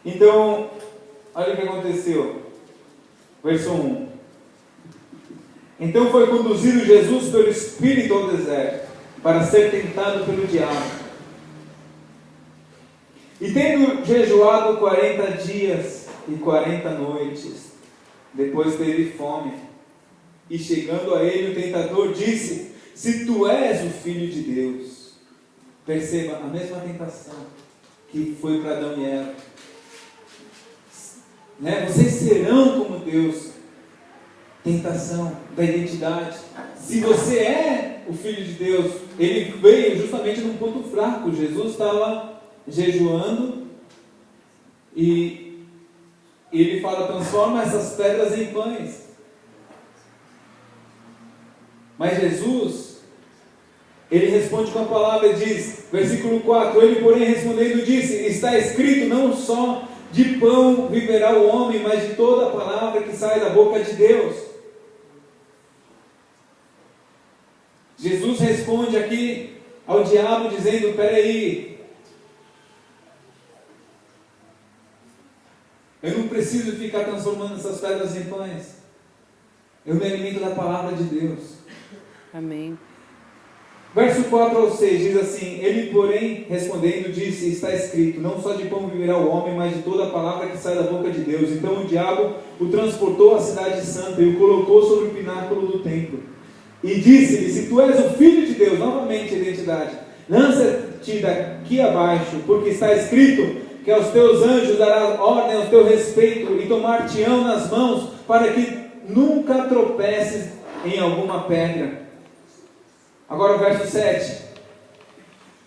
Então, olha o que aconteceu. Verso 1. Então foi conduzido Jesus pelo Espírito ao deserto, para ser tentado pelo diabo. E tendo jejuado 40 dias e 40 noites, depois teve fome. E chegando a ele, o tentador disse: se tu és o Filho de Deus. Perceba a mesma tentação que foi para Adão e Eva. Vocês serão como Deus. Tentação da identidade. Se você é o Filho de Deus, ele veio justamente num ponto fraco. Jesus estava jejuando e ele fala: transforma essas pedras em pães. Mas Jesus, ele responde com a palavra e diz, versículo 4: ele porém respondendo disse: está escrito, não só de pão viverá o homem, mas de toda a palavra que sai da boca de Deus. Jesus responde aqui ao diabo dizendo: peraí, eu não preciso ficar transformando essas pedras em pães. Eu me alimento da palavra de Deus. Amém. Verso 4 ao 6 diz assim: ele porém respondendo disse: está escrito, não só de pão viverá o homem, mas de toda a palavra que sai da boca de Deus. Então o diabo o transportou à cidade santa e o colocou sobre o pináculo do templo. E disse-lhe: se tu és o Filho de Deus, novamente a identidade, lança-te daqui abaixo, porque está escrito que aos teus anjos darás ordem ao teu respeito, e tomar-te-ão nas mãos, para que nunca tropeces em alguma pedra. Agora o verso 7.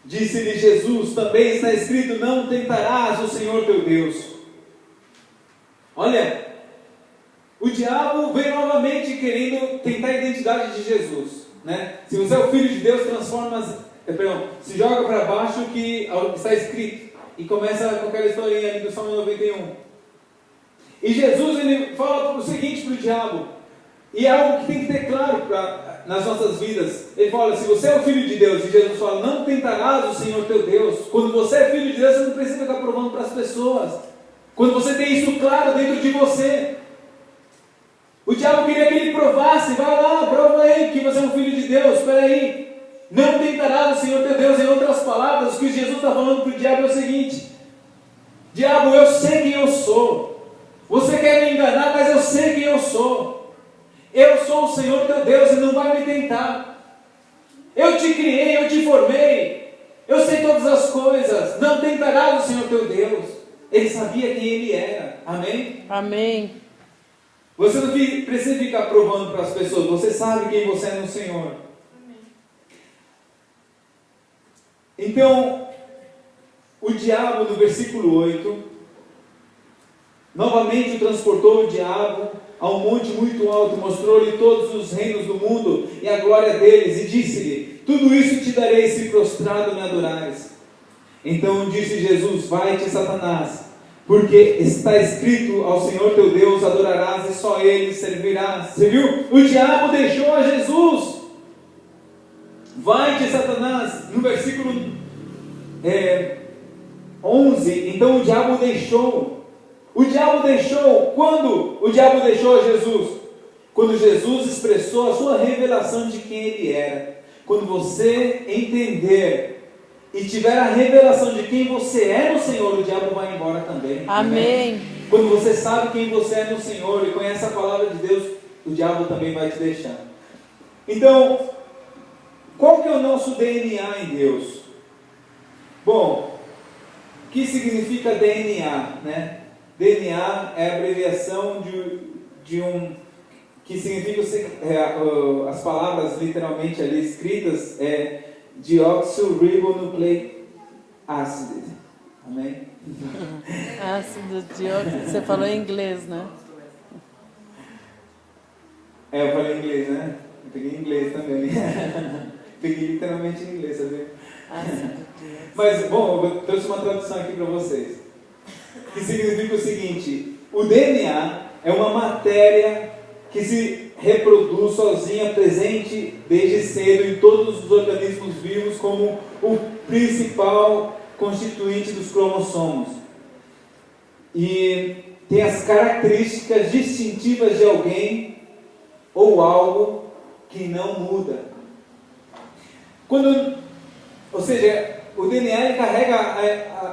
Disse-lhe Jesus: também está escrito, não tentarás o Senhor teu Deus. Olha, o diabo veio novamente querendo tentar a identidade de Jesus, Se você é o Filho de Deus, se joga para baixo que está escrito. E começa com aquela historinha ali do Salmo 91. E Jesus, ele fala o seguinte para o diabo, e é algo que tem que ter claro nas nossas vidas. Ele fala: se você é o Filho de Deus, e Jesus fala, não tentarás o Senhor teu Deus. Quando você é Filho de Deus, você não precisa ficar provando para as pessoas. Quando você tem isso claro dentro de você. O diabo queria que ele provasse: vai lá, prova aí que você é um Filho de Deus. Espera aí, não tentarás o Senhor teu Deus. Em outras palavras, o que Jesus está falando para o diabo é o seguinte: diabo, eu sei quem eu sou. Você quer me enganar, mas eu sei quem eu sou. Eu sou o Senhor teu Deus e não vai me tentar. Eu te criei, eu te formei, eu sei todas as coisas. Não tentarás o Senhor teu Deus. Ele sabia quem ele era. Amém? Amém. Você não precisa ficar provando para as pessoas. Você sabe quem você é no Senhor. Então, o diabo, no versículo 8, novamente o transportou o diabo a um monte muito alto, mostrou-lhe todos os reinos do mundo e a glória deles, e disse-lhe: tudo isso te darei se prostrado me adorares. Então disse Jesus: vai-te, Satanás, porque está escrito, ao Senhor teu Deus adorarás e só Ele servirás. Você viu? O diabo deixou a Jesus. Vai-te, Satanás. No versículo 11, então o diabo deixou. O diabo deixou. Quando o diabo deixou a Jesus? Quando Jesus expressou a sua revelação de quem Ele era. Quando você entender e tiver a revelação de quem você é no Senhor, o diabo vai embora também. Amém. Quando você sabe quem você é no Senhor e conhece a palavra de Deus, o diabo também vai te deixar. Então, qual que é o nosso DNA em Deus? Bom, o que significa DNA, DNA é a abreviação de um... que significa, as palavras literalmente ali escritas, deoxyribonucleic acid. Amém? Ácido deoxy, você falou em inglês, né? Eu falei em inglês, né? Eu peguei em inglês também. Peguei literalmente em inglês, sabia? Mas, bom, eu trouxe uma tradução aqui para vocês. Que significa o seguinte: o DNA é uma matéria que se reproduz sozinha, presente desde cedo em todos os organismos vivos como o principal constituinte dos cromossomos. e tem as características distintivas de alguém ou algo que não muda. Ou seja, o DNA ele carrega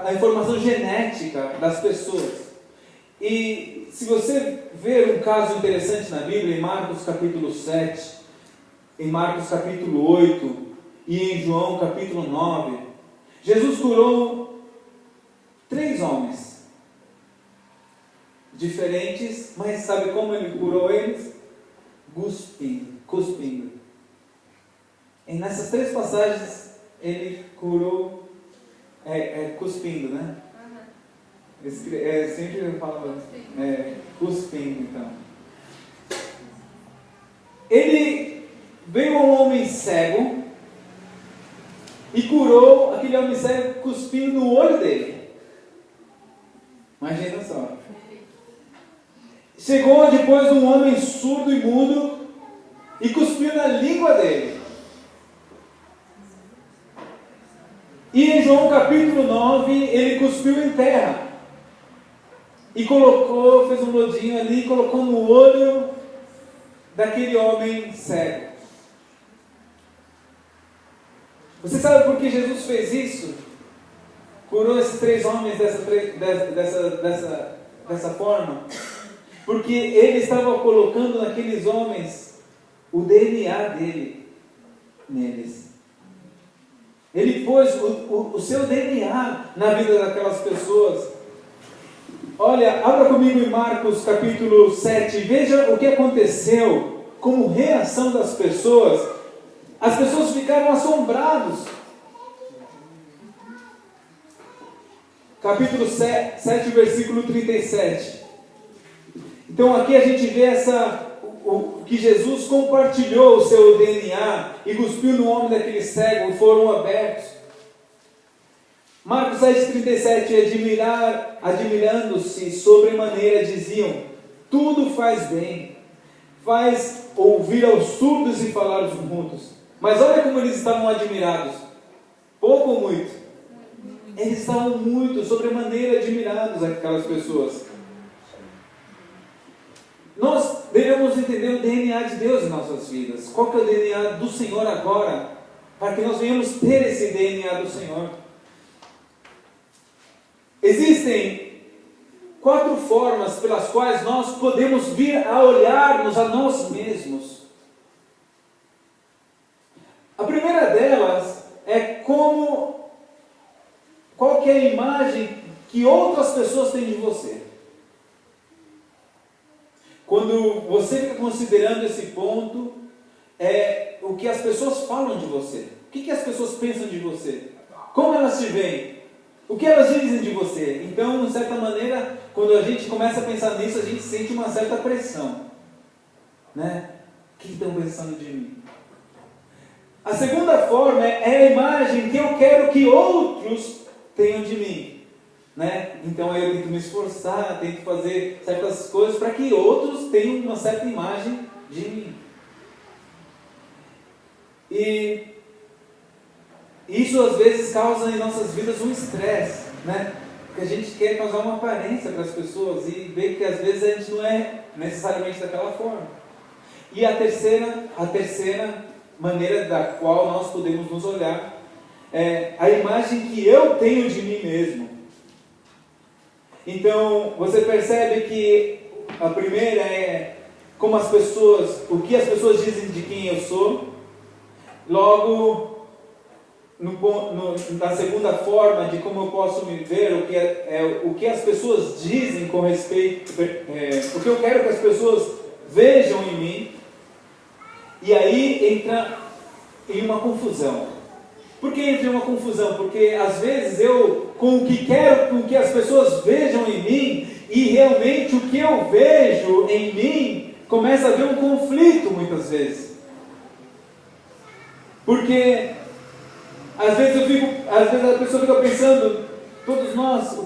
a informação genética das pessoas. E se você ver um caso interessante na Bíblia, em Marcos capítulo 7, em Marcos capítulo 8 e em João capítulo 9, Jesus curou 3 homens diferentes, mas sabe como ele curou eles? Cuspindo. E nessas 3 passagens ele curou cuspindo, né? Sempre eu falo cuspindo, então. Ele veio a um homem cego e curou aquele homem cego cuspindo no olho dele. Imagina só. Chegou depois um homem surdo e mudo e cuspiu na língua dele. E em João capítulo 9, ele cuspiu em terra. E fez um lodinho ali e colocou no olho daquele homem cego. Você sabe por que Jesus fez isso? Curou esses 3 homens dessa forma? Porque ele estava colocando naqueles homens o DNA dele neles. Ele pôs o seu DNA na vida daquelas pessoas. Olha, abra comigo em Marcos capítulo 7. Veja o que aconteceu como reação das pessoas. As pessoas ficaram assombradas. Capítulo 7, versículo 37. Então aqui a gente vê que Jesus compartilhou o seu DNA e cuspiu no homem daquele cego e foram abertos. Marcos 7,37, admirando-se sobremaneira, diziam: tudo faz bem, faz ouvir aos surdos e falar aos mudos. Mas olha como eles estavam admirados, pouco ou muito? Eles estavam muito, sobremaneira admirados, aquelas pessoas. Nós devemos entender o DNA de Deus em nossas vidas. Qual que é o DNA do Senhor agora? Para que nós venhamos ter esse DNA do Senhor. Existem 4 formas pelas quais nós podemos vir a olhar-nos a nós mesmos. A primeira delas é qual que é a imagem que outras pessoas têm de você. Quando você fica considerando esse ponto, é o que as pessoas falam de você. O que as pessoas pensam de você? Como elas te veem? O que elas dizem de você? Então, de certa maneira, quando a gente começa a pensar nisso, a gente sente uma certa pressão. Né? O que estão pensando de mim? A segunda forma é a imagem que eu quero que outros tenham de mim. Né? Então eu tento me esforçar, tento fazer certas coisas para que outros tenham uma certa imagem de mim. E isso às vezes causa em nossas vidas um estresse, né? Porque a gente quer causar uma aparência para as pessoas e ver que às vezes a gente não é necessariamente daquela forma. E a terceira maneira da qual nós podemos nos olhar é a imagem que eu tenho de mim mesmo. Então, você percebe que a primeira é o que as pessoas dizem de quem eu sou. Logo, na segunda forma de como eu posso me ver, o que as pessoas dizem com respeito, o que eu quero que as pessoas vejam em mim. E aí entra em uma confusão. Por que entra em uma confusão? Porque às vezes eu, com o que quero com que as pessoas vejam em mim, e realmente o que eu vejo em mim, começa a haver um conflito muitas vezes. Porque às vezes a pessoa fica pensando, todos nós,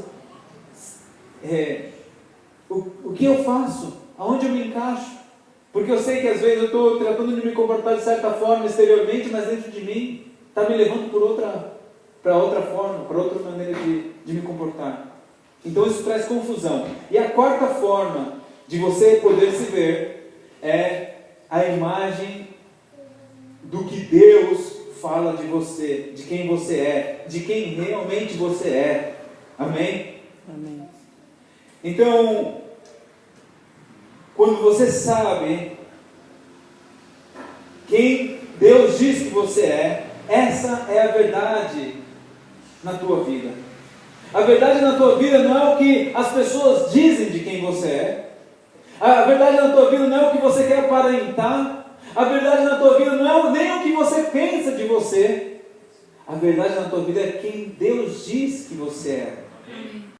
o que eu faço? Aonde eu me encaixo? Porque eu sei que às vezes eu estou tratando de me comportar de certa forma exteriormente, mas dentro de mim está me levando para outra forma, para outra maneira de me comportar. Então isso traz confusão. E a quarta forma de você poder se ver é a imagem do que Deus fala de você, de quem você é, de quem realmente você é. Amém? Amém. Então, quando você sabe quem Deus diz que você é, essa é a verdade na tua vida. A verdade na tua vida não é o que as pessoas dizem de quem você é. A verdade na tua vida não é o que você quer aparentar. A verdade na tua vida não é nem o que você pensa de você. A verdade na tua vida é quem Deus diz que você é.